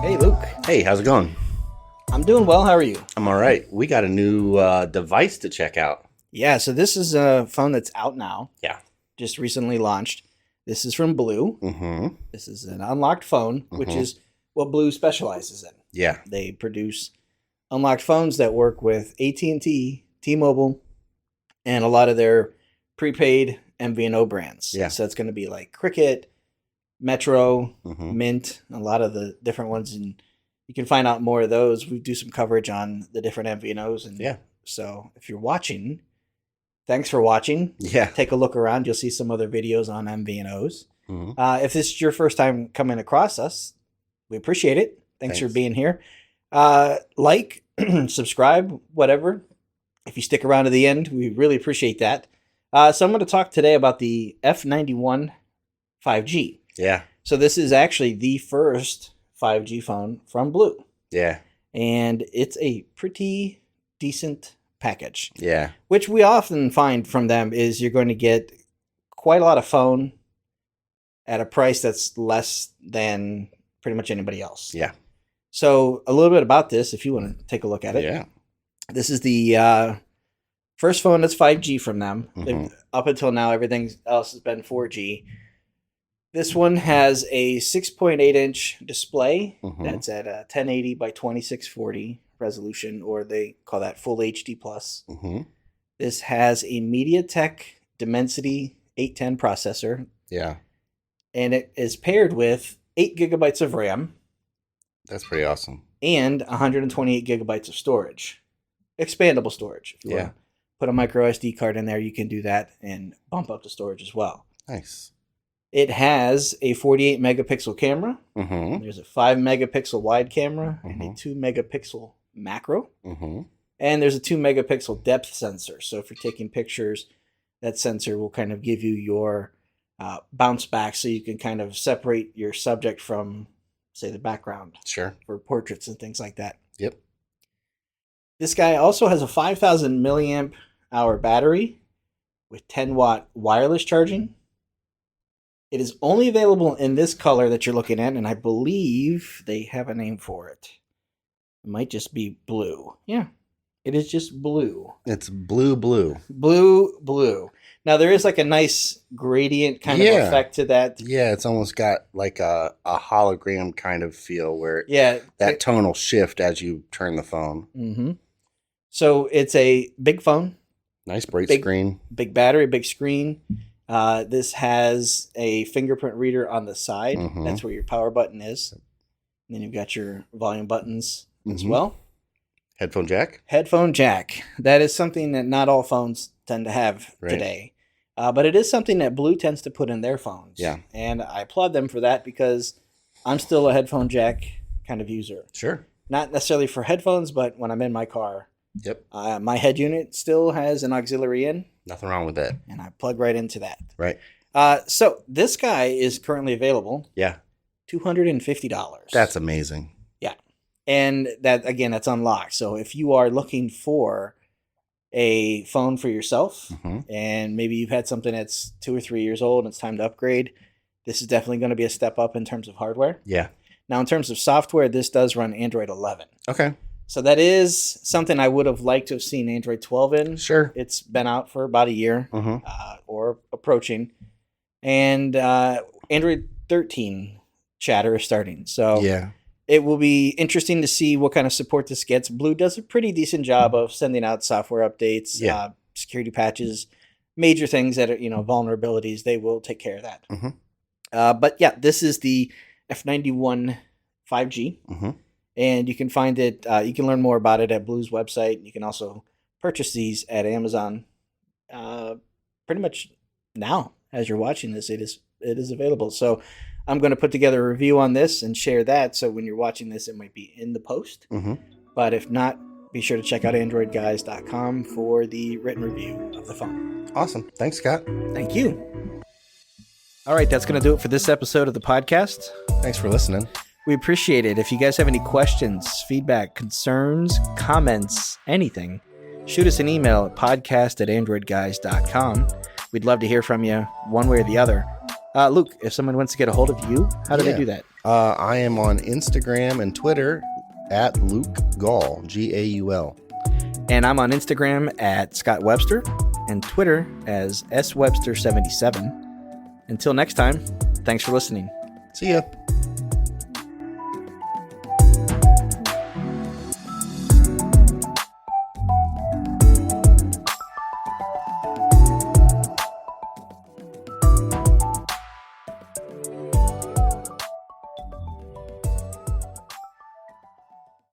Hey, Luke. Hey, how's it going? I'm doing well. How are you? I'm all right. We got a new device to check out. Yeah, so this is a phone that's out now. Yeah. Just recently launched. This is from Blu. Mm-hmm. This is an unlocked phone, which is what Blu specializes in. Yeah. They produce unlocked phones that work with AT&T, T-Mobile, and a lot of their prepaid MVNO brands. Yeah. So it's going to be like Cricket, Metro, Mm-hmm. Mint, a lot of the different ones. And you can find out more of those. We do some coverage on the different MVNOs. And Yeah. so if you're watching, thanks for watching. Yeah. Take a look around. You'll see some other videos on MVNOs. Mm-hmm. If this is your first time coming across us, we appreciate it. Thanks for being here. Like, subscribe, whatever. If you stick around to the end, we really appreciate that. So I'm going to talk today about the F91 5G. Yeah. So this is actually the first 5G phone from Blu. Yeah. And it's a pretty decent package. Yeah. Which we often find from them is you're going to get quite a lot of phone at a price that's less than pretty much anybody else. Yeah. So a little bit about this, if you want to take a look at it. Yeah. This is the first phone that's 5G from them. Mhm. Up until now, everything else has been 4G. This one has a 6.8-inch display that's at a 1080 by 2640 resolution, or they call that Full HD+. Mm-hmm. This has a MediaTek Dimensity 810 processor, Yeah. and it is paired with 8 gigabytes of RAM That's pretty awesome. and 128 gigabytes of storage. Expandable storage. If you want to put a micro SD card in there, you can do that and bump up the storage as well. Nice. It has a 48 megapixel camera. Mm-hmm. There's a 5 megapixel wide camera and a 2 megapixel macro. Mm-hmm. And there's a 2 megapixel depth sensor. So if you're taking pictures, that sensor will kind of give you your bounce back so you can kind of separate your subject from, say, the background Sure. for portraits and things like that. Yep. This guy also has a 5,000 milliamp hour battery with 10-watt wireless charging. It is only available in this color that you're looking at, and I believe they have a name for it. It might just be blue. Yeah, it is just blue. It's blue. Blue. Now, there is like a nice gradient kind of effect to that. Yeah, it's almost got like a hologram kind of feel where Yeah. that tone will shift as you turn the phone. Mm-hmm. So it's a big phone. Nice bright Big screen. Big battery, big screen. This has a fingerprint reader on the side. That's where your power button is. And then you've got your volume buttons as well. Headphone jack. Headphone jack. That is something that not all phones tend to have today. But it is something that Blu tends to put in their phones. Yeah. And I applaud them for that because I'm still a headphone jack kind of user. Sure. Not necessarily for headphones, but when I'm in my car. Yep. My head unit still has an auxiliary in. Nothing wrong with that. And I plug right into that. Right. So this guy is currently available. Yeah. $250. That's amazing. Yeah. And that, again, that's unlocked. So if you are looking for a phone for yourself and maybe you've had something that's 2 or 3 years old and it's time to upgrade, this is definitely going to be a step up in terms of hardware. Yeah. Now, in terms of software, this does run Android 11. Okay. So that is something I would have liked to have seen Android 12 in. Sure. It's been out for about a year or approaching. And Android 13 chatter is starting. So it will be interesting to see what kind of support this gets. Blu does a pretty decent job of sending out software updates, security patches, major things that are, vulnerabilities. They will take care of that. But yeah, this is the F91 5G. And you can find it, you can learn more about it at Blu's website. You can also purchase these at Amazon pretty much now. As you're watching this, it is available. So I'm going to put together a review on this and share that. So when you're watching this, it might be in the post. But if not, be sure to check out AndroidGuys.com for the written review of the phone. Awesome. Thanks, Scott. Thank you. All right, that's going to do it for this episode of the podcast. Thanks for listening. We appreciate it. If you guys have any questions, feedback, concerns, comments, anything, shoot us an email at podcast@AndroidGuys.com. We'd love to hear from you one way or the other. Luke, if someone wants to get a hold of you, how do they do that? I am on Instagram and Twitter at Luke Gaul, Gaul. And I'm on Instagram at Scott Webster and Twitter as swebster77. Until next time, thanks for listening. See ya.